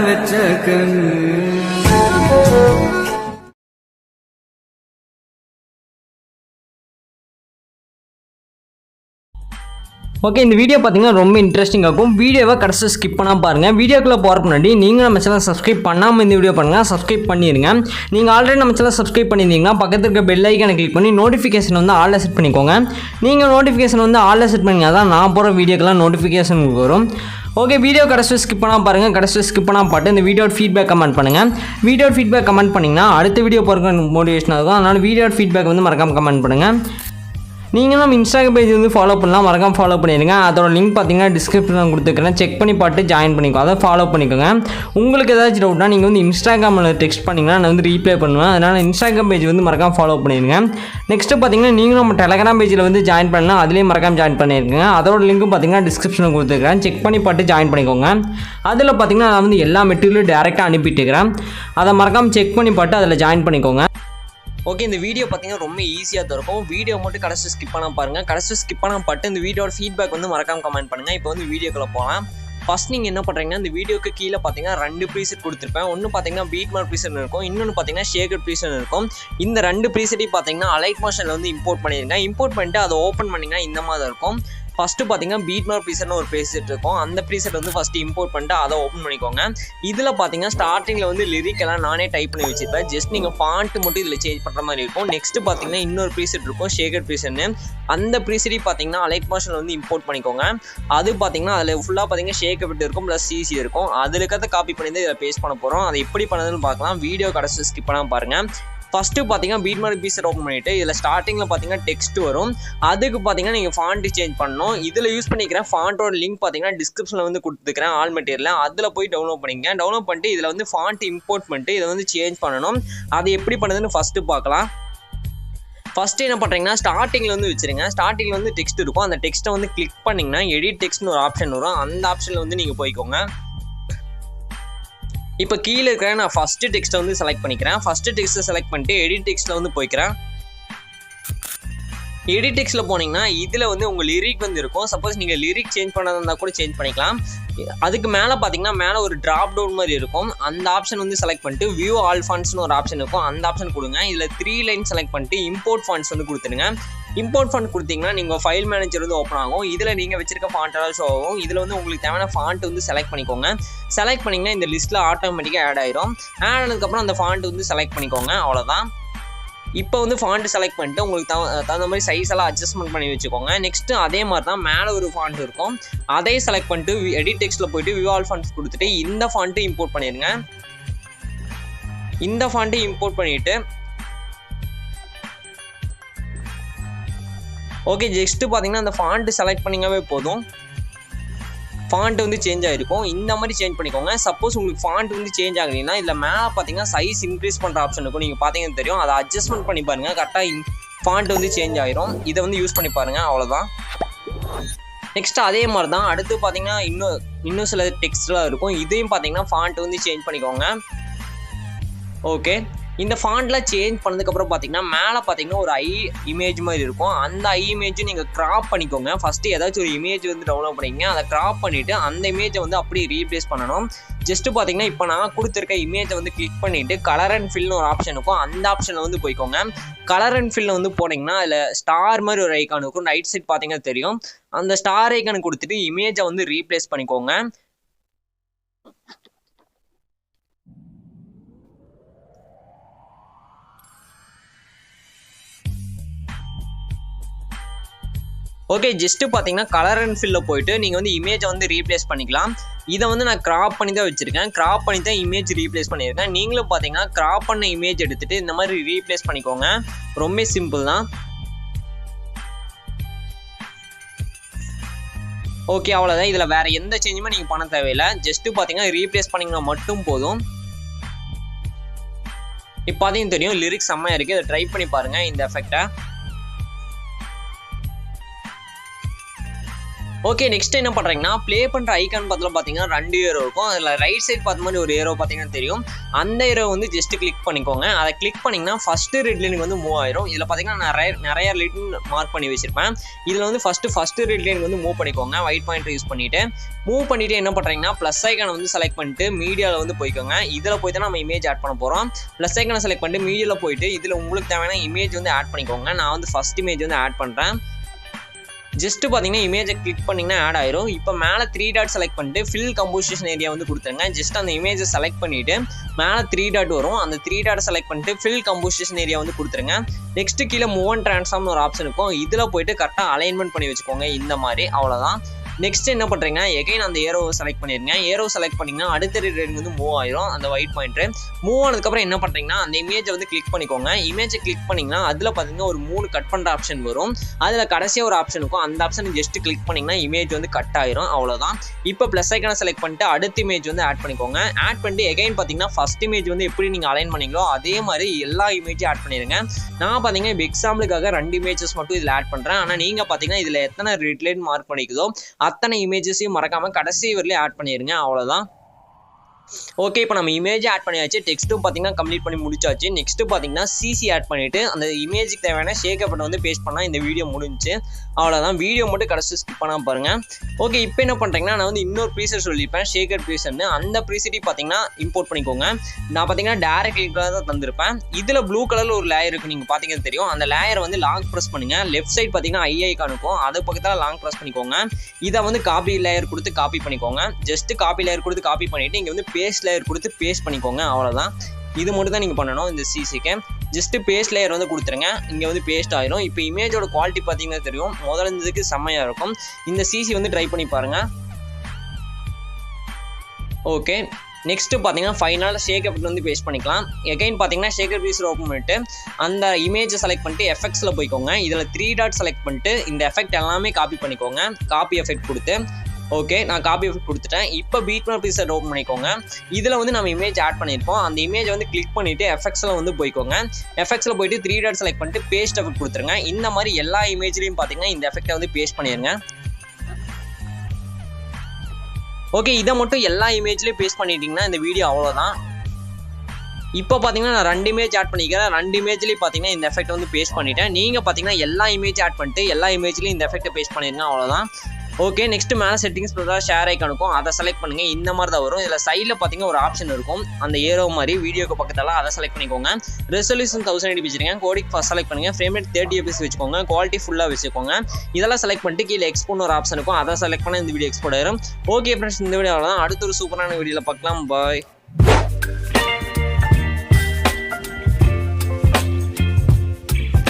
வச்ச கண்ணு. ஓகே, இந்த வீடியோ பார்த்தீங்கன்னா ரொம்ப இன்ட்ரெஸ்டிங்காக இருக்கும். வீடியோவை கடைசி ஸ்கிப் பண்ணால் பாருங்கள். வீடியோக்குள்ளே போகிறதுக்கு முன்னாடி நீங்கள் நம்ம சேனல் சப்ஸ்கிரைப் பண்ணாமல் இந்த வீடியோ பண்ணுங்கள், சப்ஸ்கிரைப் பண்ணிடுங்க. நீங்கள் ஆல்ரெடி நம்ம சேனல் சப்ஸ்கிரைப் பண்ணியிருந்தீங்கன்னா பக்கத்தில் இருக்க பெல் ஐக்கானை கிளிக் பண்ணி நோட்டிஃபிகேஷன் வந்து ஆல்ல செட் பண்ணிக்கோங்க. நீங்கள் நோட்டிஃபிகேஷன் வந்து ஆல்ல செட் பண்ணிங்க தான் நான் போகிற வீடியோக்கெல்லாம் நோட்டிஃபிகேஷன் வரும். ஓகே, வீடியோ கடைசி ஸ்கிப் பண்ணால் பாருங்கள். கடைசி ஸ்கிப் பண்ணால் பாட்டு இந்த வீடியோட ஃபீட்பேக் கமெண்ட் பண்ணுங்கள். வீடியோ ஃபீட்பேக் கமெண்ட் பண்ணிங்கன்னா அடுத்த வீடியோ போகிறதுக்கு மோட்டிவேஷனாக இருக்கும். அதனால் வீடியோ ஃபீட்பேக் வந்து மறக்காமல் கமெண்ட் பண்ணுங்கள். நீங்கள் நம்ம இன்ஸ்டாகிராம் பேஜ் வந்து ஃபாலோ பண்ணலாம், மறக்காமல் ஃபாலோ பண்ணிடுங்க. அதோட லிங்க் பார்த்தீங்கன்னா டிஸ்கிரிப்ஷனில் கொடுத்துருக்கேன், செக் பண்ணி பார்த்து ஜாயின் பண்ணிக்கோ, அதை ஃபாலோ பண்ணிக்கோங்க. உங்களுக்கு ஏதாச்சும் டவுட்னா நீங்கள் வந்து இன்ஸ்டாகிராமில் டெக்ஸ்ட் பண்ணிங்கன்னா நான் வந்து ரீப்ளை பண்ணுவேன். அதனால் இன்ஸ்டாகிராம் பேஜ் வந்து மறக்காமல் ஃபாலோ பண்ணிடுங்க. நெக்ஸ்ட்டு பார்த்தீங்கன்னா நீங்களும் நம்ம டெலகிராம் பேஜில் வந்து ஜாயின் பண்ணலாம், அதுலேயும் மறக்காமல் ஜாயின் பண்ணியிருக்கேங்க. அதோட லிங்க்கும் பார்த்தீங்கன்னா டிஸ்கிரிப்ஷனில் கொடுத்துருக்கேன், செக் பண்ணி பார்த்து ஜாயின் பண்ணிக்கோங்க. அதில் பார்த்தீங்கன்னா நான் வந்து எல்லா மெட்டீரியலும் டேரெக்டாக அனுப்பிட்டுருக்கிறேன், அதை மறக்காமல் செக் பண்ணி பார்த்து அதில் ஜாயின் பண்ணிக்கோங்க. ஓகே, இந்த வீடியோ பார்த்தீங்கன்னா ரொம்ப ஈஸியாக தான் இருக்கும். வீடியோ மட்டும் கடைசி ஸ்கிப் பண்ணால் பாருங்கள். கடைசி ஸ்கிப் பண்ணால் பட்டு இந்த வீடியோட ஃபீட்பேக் வந்து மறக்காமல் கமெண்ட் பண்ணுங்கள். இப்போ வந்து வீடியோக்குள்ளே போகலாம். ஃபஸ்ட் நீங்கள் என்ன பண்ணுறீங்கன்னா, இந்த வீடியோக்கு கீழே பார்த்தீங்கன்னா 2 ப்ரீசெட் கொடுத்துருப்பேன். ஒன்று பார்த்தீங்கன்னா பீட் மார்க் ப்ரீசெட் இருக்கும், இன்னொன்று பார்த்தீங்கன்னா ஷேக்கட் ப்ரீசெட் இருக்கும். இந்த 2 ப்ரீசெட்டையும் பார்த்தீங்கன்னா அலைட் மோஷனில் வந்து இம்போர்ட் பண்ணிடுங்க. இம்போர்ட் பண்ணிட்டு அதை ஓப்பன் பண்ணிங்கன்னா இந்த மாதிரி இருக்கும். ஃபஸ்ட்டு பார்த்தீங்கன்னா பீட் மார்க் ப்ரீசெட்னு ஒரு ப்ரீசெட் இருக்கும். அந்த ப்ரீசெட் வந்து ஃபஸ்ட்டு இம்போர்ட் பண்ணிட்டு அதை ஓப்பன் பண்ணிக்கோங்க. இதில் பார்த்தீங்கன்னா ஸ்டார்டிங்கில் வந்து லிரிக்கெல்லாம் நானே டைப் பண்ணி வச்சுருப்பேன். ஜஸ்ட் நீங்கள் ஃபாண்ட் மட்டும் இதில் சேஞ்ச் பண்ணுற மாதிரி இருக்கும். நெக்ஸ்ட்டு பார்த்தீங்கன்னா இன்னொரு ப்ரீசெட் இருக்கும், ஷேக்கட் ப்ரீசெட்னு. அந்த ப்ரீசெட்டையும் பார்த்தீங்கன்னா அலைட் மோஷனில் வந்து இம்போர்ட் பண்ணிக்கோங்க. அது பார்த்தீங்கன்னா அதில் ஃபுல்லாக பார்த்தீங்கன்னா ஷேக்கட் இருக்கும் ப்ளஸ் சிசி இருக்கும். அதில் இருக்கிறத காப்பி பண்ணி தான் இதில் பேஸ்ட் பண்ண போகிறோம். அதை எப்படி பண்ணதுன்னு பார்க்கலாம். வீடியோ கடைசி ஸ்கிப் பண்ணாமல் பாருங்கள். ஃபஸ்ட்டு பார்த்தீங்கன்னா பீட் மார்க் ப்ரீசெட் ஓப்பன் பண்ணிவிட்டு இதில் ஸ்டார்டிங்கில் பார்த்தீங்கன்னா டெக்ஸ்ட் வரும். அதுக்கு பார்த்தீங்கன்னா நீங்கள் ஃபாண்ட்டு சேஞ்ச் பண்ணணும். இதில் யூஸ் பண்ணிக்கிறேன் ஃபாண்ட்டோட லிங்க் பார்த்தீங்கன்னா டிஸ்கிரிப்ஷனில் வந்து கொடுத்துருக்கிறேன், ஆல் மெட்டீரியல். அதில் போய் டவுன்லோட் பண்ணிங்க. டவுன்லோட் பண்ணிட்டு இதில் வந்து ஃபாண்ட் இம்போர்ட் பண்ணிட்டு இதை வந்து சேஞ்ச் பண்ணணும். அது எப்படி பண்ணுறதுன்னு ஃபஸ்ட்டு பார்க்கலாம். ஃபஸ்ட்டு என்ன பண்ணுறீங்கன்னா ஸ்டார்டிங்கில் வந்து வச்சுருங்க. ஸ்டார்டிங்கில் வந்து டெக்ஸ்ட் இருக்கும். அந்த டெக்ஸ்ட்டை வந்து கிளிக் பண்ணிங்கன்னா எடிட் டெக்ஸ்ட்னு ஒரு ஆப்ஷன் வரும். அந்த ஆப்ஷனில் வந்து நீங்கள் போய்க்கோங்க. இப்போ கீழே இருக்கிற நான் ஃபஸ்ட்டு டெக்ஸ்ட்டை வந்து செலக்ட் பண்ணிக்கிறேன். ஃபஸ்ட்டு டெக்ஸ்ட்டை செலக்ட் பண்ணிட்டு எடிட் டெக்ஸ்ட்டில் வந்து போய்க்கிறேன். எடிட் டெக்ஸ்ட்டில் போனீங்கன்னா இதில் வந்து உங்கள் லிரிக் வந்து இருக்கும். சப்போஸ் நீங்கள் லிரிக் சேஞ்ச் பண்ணதாக இருந்தால் கூட சேஞ்ச் பண்ணிக்கலாம். அதுக்கு மேலே பார்த்தீங்கன்னா மேலே ஒரு ட்ராப் டவுன் மாதிரி இருக்கும். அந்த ஆப்ஷன் வந்து செலக்ட் பண்ணிட்டு வியூ ஆல் ஃபாண்ட்ஸ்னு ஒரு ஆப்ஷன் இருக்கும், அந்த ஆப்ஷன் கொடுங்க. இதில் 3 லைன் செலக்ட் பண்ணிட்டு இம்போர்ட் ஃபாண்ட்ஸ் வந்து கொடுத்துருங்க. இம்போர்ட் ஃபாண்ட் கொடுத்தீங்கன்னா நீங்கள் ஃபைல் மேனேஜர் வந்து ஓப்பன் ஆகும். இதில் நீங்கள் வச்சிருக்க ஃபாண்ட் எல்லாம் ஷோ ஆகும். இதில் வந்து உங்களுக்கு தேவையான ஃபாண்ட் வந்து செலக்ட் பண்ணிக்கோங்க. செலக்ட் பண்ணிங்கன்னா இந்த லிஸ்ட்டில் ஆட்டோமேட்டிக்காக ஆட் ஆயிரும். ஆட் ஆனதுக்கப்புறம் அந்த ஃபாண்ட் வந்து செலக்ட் பண்ணிக்கோங்க, அவ்வளோதான். இப்போ வந்து ஃபாண்ட் செலக்ட் பண்ணிட்டு உங்களுக்கு தகுந்த மாதிரி சைஸ் எல்லாம் அட்ஜஸ்ட்மெண்ட் பண்ணி வச்சுக்கோங்க. நெக்ஸ்ட்டு அதே மாதிரி தான் மேலே ஒரு ஃபாண்ட் இருக்கும், அதையும் செலக்ட் பண்ணிட்டு எடிட் டெக்ஸ்ட்டில் போயிட்டு வியூ ஆல் ஃபாண்ட்ஸ் கொடுத்துட்டு இந்த ஃபாண்ட்டு இம்போர்ட் பண்ணிடுங்க. இந்த ஃபாண்ட்டு இம்போர்ட் பண்ணிவிட்டு ஓகே, ஜஸ்ட்டு பார்த்தீங்கன்னா அந்த ஃபாண்ட்டு செலக்ட் பண்ணிங்கவே போதும். ஃபாண்ட் வந்து சேஞ்ச் ஆகிருக்கும். இந்த மாதிரி சேஞ்ச் பண்ணிக்கோங்க. சப்போஸ் உங்களுக்கு ஃபாண்ட் வந்து சேஞ்ச் ஆகலைன்னா இதில் மேலே பார்த்தீங்கன்னா சைஸ் இன்க்ரீஸ் பண்ணுற ஆப்ஷன் இருக்கும், நீங்கள் பார்த்தீங்கன்னா தெரியும். அதை அட்ஜஸ்ட்மெண்ட் பண்ணி பாருங்கள், கரெக்டாக ஃபாண்ட் வந்து சேஞ்ச் ஆகிரும். இதை வந்து யூஸ் பண்ணி பாருங்கள், அவ்வளோதான். நெக்ஸ்ட் அதே மாதிரி தான் அடுத்து பார்த்தீங்கன்னா இன்னும் சில டெக்ஸ்ட்லாம் இருக்கும். இதையும் பார்த்தீங்கன்னா ஃபாண்ட் வந்து சேஞ்ச் பண்ணிக்கோங்க. ஓகே, இந்த ஃபாண்ட்லாம் சேஞ்ச் பண்ணதுக்கப்புறம் பார்த்தீங்கன்னா மேலே பார்த்தீங்கன்னா ஒரு ஐ இமேஜ் மாதிரி இருக்கும். அந்த ஐ இமேஜும் நீங்கள் க்ராப் பண்ணிக்கோங்க. ஃபஸ்ட்டு ஏதாச்சும் ஒரு இமேஜ் வந்து டவுன்லோட் பண்ணிங்க, அதை க்ராப் பண்ணிவிட்டு அந்த இமேஜை வந்து அப்படியே ரீப்ளேஸ் பண்ணணும். ஜஸ்ட்டு பார்த்தீங்கன்னா இப்போ நான் கொடுத்துருக்க இமேஜை வந்து கிளிக் பண்ணிவிட்டு கலர் அண்ட் ஃபில்னு ஒரு ஆப்ஷன் இருக்கும், அந்த ஆப்ஷனில் வந்து போய்க்கோங்க. கலர் அண்ட் ஃபில்ல வந்து போனீங்கன்னா அதில் ஸ்டார் மாதிரி ஒரு ஐக்கான் இருக்கும், ரைட் சைட் பார்த்தீங்கன்னா தெரியும். அந்த ஸ்டார் ஐக்கான் கொடுத்துட்டு இமேஜை வந்து ரீப்ளேஸ் பண்ணிக்கோங்க. ஓகே, ஜஸ்ட்டு பார்த்தீங்கன்னா கலர் அண்ட் ஃபில்ல போயிட்டு நீங்கள் வந்து இமேஜை வந்து ரீப்ளேஸ் பண்ணிக்கலாம். இதை வந்து நான் கிராப் பண்ணி தான் வச்சுருக்கேன். கிராப் பண்ணி தான் இமேஜ் ரீப்ளேஸ் பண்ணியிருக்கேன். நீங்களும் பார்த்தீங்கன்னா கிராப் பண்ண இமேஜ் எடுத்துகிட்டு இந்த மாதிரி ரீப்ளேஸ் பண்ணிக்கோங்க. ரொம்ப சிம்பிள் தான். ஓகே, அவ்வளோதான். இதில் வேறு எந்த சேஞ்சுமே நீங்கள் பண்ண தேவையில்லை. ஜஸ்ட்டு பார்த்தீங்கன்னா ரீப்ளேஸ் பண்ணிங்கன்னா மட்டும் போதும். இப்போ அதையும் தெரியும், லிரிக்ஸ் செம்மையாக இருக்குது. இதை ட்ரை பண்ணி பாருங்கள் இந்த எஃபெக்டை. ஓகே, நெக்ஸ்ட் என்ன பண்ணுறீங்கன்னா ப்ளே பண்ணுற ஐக்கான் பக்கத்தில் பார்த்தீங்கன்னா 2 ஏரோ இருக்கும். அதில் ரைட் சைட் பார்த்த மாதிரி ஒரு ஏரோ பார்த்தீங்கன்னா தெரியும். அந்த ஏரோ வந்து ஜஸ்ட் கிளிக் பண்ணிக்கோங்க. அதை கிளிக் பண்ணிங்கன்னா ஃபஸ்ட்டு ரெட் லைனுக்கு வந்து மூவ் ஆயிரும். இதில் பார்த்தீங்கன்னா நிறைய லைன் மார்க் பண்ணி வச்சிருப்பேன். இதில் வந்து ஃபஸ்ட்டு ரெட் லைனுக்கு வந்து மூவ் பண்ணிக்கோங்க. ஒயிட் பாயிண்ட் யூஸ் பண்ணிவிட்டு என்ன பண்ணுறீங்கன்னா ப்ளஸ் ஐக்கானை வந்து செலக்ட் பண்ணிட்டு மீடியாவில் வந்து போய்க்கோங்க. இதில் போய்ட்டு நம்ம இமேஜ் ஆட் பண்ண போகிறோம். ப்ளஸ் ஐக்கானை செலக்ட் பண்ணிட்டு மீடியாவில் போயிட்டு இதில் உங்களுக்கு தேவையான இமேஜ் வந்து ஆட் பண்ணிக்கோங்க. நான் வந்து ஃபஸ்ட் இமேஜ் வந்து ஆட் பண்ணுறேன். ஜஸ்ட்டு பார்த்தீங்கன்னா இமேஜை கிளிக் பண்ணிங்கன்னா ஆட் ஆயிரும். இப்போ மேலே 3 டாட் செலக்ட் பண்ணிட்டு ஃபில் கம்போசிஷன் ஏரியா வந்து கொடுத்துருங்க. ஜஸ்ட் அந்த இமேஜை செலக்ட் பண்ணிவிட்டு மேலே 3 டாட் வரும். அந்த 3 டாட்டை செலக்ட் பண்ணிட்டு ஃபில் கம்போசிஷன் ஏரியா வந்து கொடுத்துருங்க. நெக்ஸ்ட்டு கீழே மூவ் அண்ட் ட்ரான்ஸ்ஃபார்ம்னு ஒரு ஆப்ஷன் இருக்கும். இதில் போயிட்டு கரெக்டாக அலைன்மெண்ட் பண்ணி வச்சுக்கோங்க. இந்த மாதிரி அவ்வளோதான். நெக்ஸ்ட் என்ன பண்ணுறீங்கன்னா எகைன் அந்த ஏரோவை செலக்ட் பண்ணிடுங்க. ஏரோ செலக்ட் பண்ணிங்கன்னா அடுத்த ரெட் வந்து மூவ் ஆயிரும். அந்த ஒயிட் பாயிண்ட்டு மூவ் ஆனதுக்கப்புறம் என்ன பண்ணுறீங்கன்னா அந்த இமேஜை வந்து கிளிக் பண்ணிக்கோங்க. இமேஜை கிளிக் பண்ணிங்கன்னா அதில் பார்த்தீங்கன்னா ஒரு 3 கட் பண்ணுற ஆப்ஷன் வரும். அதில் கடைசியாக ஒரு ஆப்ஷன் இருக்கும். அந்த ஆப்ஷனை ஜஸ்ட் கிளிக் பண்ணிங்கன்னா இமேஜ் வந்து கட் ஆயிரும். அவ்வளோதான். இப்போ ப்ளஸ் ஐக்கானை செலக்ட் பண்ணிட்டு அடுத்த இமேஜ் வந்து ஆட் பண்ணிக்கோங்க. ஆட் பண்ணிட்டு எகைன் பார்த்தீங்கன்னா ஃபஸ்ட் இமேஜ் வந்து எப்படி நீங்கள் அலைன் பண்ணீங்களோ அதே மாதிரி எல்லா இமேஜும் ஆட் பண்ணிடுங்க. நான் பார்த்தீங்கன்னா இப்போ எக்ஸாம்பிளுக்காக 2 இமேஜஸ் மட்டும் இதில் ஆட் பண்ணுறேன். ஆனால் நீங்கள் பார்த்தீங்கன்னா இதில் எத்தனை ரெட் லைன் மார்க் பண்ணிக்குதோ அத்தனை இமேஜஸையும் மறக்காம கடைசி வரையிலும் ஆட் பண்ணிருங்க. அவ்வளவுதான். ஓகே, இப்போ நம்ம இமேஜ் ஆட் பண்ணியாச்சு. டெக்ஸ்ட்டும் பார்த்தீங்கன்னா கம்ப்ளீட் பண்ணி முடிச்சாச்சு. நெக்ஸ்ட் பார்த்தீங்கன்னா சிசி ஆட் பண்ணிட்டு அந்த இமேஜுக்கு தேவையான ஷேக்கப் பட்டன் வந்து பேஸ்ட் பண்ணால் இந்த வீடியோ முடிஞ்சு. அவ்வளோதான். வீடியோ மட்டும் கடைசி ஸ்கிப் பண்ணாம பாருங்க. ஓகே, இப்போ என்ன பண்ணுறீங்கன்னா நான் வந்து இன்னொரு ப்ரீசெட் சொல்லியிருப்பேன், ஷேக்கர் ப்ரீசெட்னு. அந்த ப்ரீசெட்டை பார்த்தீங்கன்னா இம்போர்ட் பண்ணிக்கோங்க. நான் பார்த்தீங்கன்னா டேரக்ட் கிளிக்காக தான் தந்திருப்பேன். இதில் ப்ளூ கலரில் ஒரு லேயர் இருக்குது, நீங்கள் பார்த்தீங்கன்னா தெரியும். அந்த லேயரை வந்து லாங் ப்ரெஸ் பண்ணுங்க. லெஃப்ட் சைட் பார்த்தீங்கன்னா ஐக்கான் இருக்கும். அது பக்கத்தில் லாங் ப்ரெஸ் பண்ணிக்கோங்க. இதை வந்து காப்பி லேயர் கொடுத்து காப்பி பண்ணிக்கோங்க. ஜஸ்ட் காப்பி லேயர் கொடுத்து காப்பி பண்ணிவிட்டு இங்கே வந்து பேஸ்ட் லேயர் கொடுத்து பேஸ்ட் பண்ணிக்கோங்க. அவ்வளோதான். இது மட்டும் தான் நீங்கள் பண்ணணும். இந்த சிசிக்கு ஜஸ்ட் பேஸ்ட் லேயர் வந்து கொடுத்துருங்க. இங்கே வந்து பேஸ்ட் ஆயிரும். இப்போ இமேஜோட குவாலிட்டி பார்த்தீங்கன்னா தெரியும். முதல்ல இருந்ததுக்கு செம்மையாக இருக்கும். இந்த சிசி வந்து ட்ரை பண்ணி பாருங்கள். ஓகே, நெக்ஸ்ட்டு பார்த்தீங்கன்னா ஃபைனல் ஷேக்கப் வந்து பேஸ்ட் பண்ணிக்கலாம். எகைன் பார்த்தீங்கன்னா ஷேக்கர் பீஸில் ஓப்பன் பண்ணிட்டு அந்த இமேஜை செலக்ட் பண்ணிட்டு எஃபெக்ட்ஸில் போய்க்கோங்க. இதில் 3 டாட் செலக்ட் பண்ணிட்டு இந்த எஃபெக்ட் எல்லாமே காப்பி பண்ணிக்கோங்க. காப்பி எஃபெக்ட் கொடுத்து ஓகே, நான் காப்பி எஃபெக்ட் கொடுத்துட்டேன். இப்போ பீட்மார்க் ப்ரீசெட் ஓப்பன் பண்ணிக்கோங்க. இதில் வந்து நம்ம இமேஜ் ஆட் பண்ணியிருப்போம். அந்த இமேஜை வந்து கிளிக் பண்ணிவிட்டு எஃபெக்ட்ஸில் வந்து போய்க்கோங்க. எஃபெக்ட்ஸில் போயிட்டு 3 டாட் செலக்ட் பண்ணிட்டு பேஸ்ட் எஃபெக்ட் கொடுத்துருங்க. இந்த மாதிரி எல்லா இமேஜ்லையும் பார்த்தீங்கன்னா இந்த எஃபெக்டை வந்து பேஸ்ட் பண்ணிடுங்க. ஓகே, இதை மட்டும் எல்லா இமேஜ்லேயும் பேஸ்ட் பண்ணிட்டீங்கன்னா இந்த வீடியோ அவ்வளோதான். இப்போ பார்த்தீங்கன்னா நான் 2 இமேஜ் ஆட் பண்ணிக்கிறேன். 2 இமேஜ்லேயும் பார்த்தீங்கன்னா இந்த எஃபெக்ட் வந்து பேஸ்ட் பண்ணிட்டேன். நீங்கள் பார்த்தீங்கன்னா எல்லா இமேஜ் ஆட் பண்ணிட்டு எல்லா இமேஜ்லேயும் இந்த எஃபெக்ட்டை பேஸ்ட் பண்ணிடுங்க. அவ்வளோதான். ஓகே, நெக்ஸ்ட் மேலே செட்டிங்ஸ் ஷேர் ஐக்கான் இருக்கும். அதை செலக்ட் பண்ணுங்க. இந்த மாதிரி தான் வரும். இதில் சைடில் பார்த்தீங்கன்னா ஒரு ஆப்ஷன் இருக்கும், அந்த ஏரோ மாதிரி வீடியோக்கு பக்கத்தில். அதை செலக்ட் பண்ணிக்கோங்க. ரெசல்யூஷன் 1080 வச்சுருக்கேன். கோடிக் ஃபர்ஸ்ட் செலக்ட் பண்ணுங்க. ஃப்ரேம் ரேட் 30 fps வச்சுக்கோங்க. குவாலிட்டி ஃபுல்லாக வச்சுக்கோங்க. இதெல்லாம் செலக்ட் பண்ணிட்டு கீழே எக்ஸ்போர்ட் ஒரு ஆப்ஷன் இருக்கும். அதை செலக்ட் பண்ண இந்த வீடியோ எக்ஸ்போர்ட் ஆயிரும். ஓகே ஃப்ரெண்ட்ஸ், இந்த வீடியோ தான். அடுத்த ஒரு சூப்பரான வீடியோவில் பார்க்கலாம். பாய்.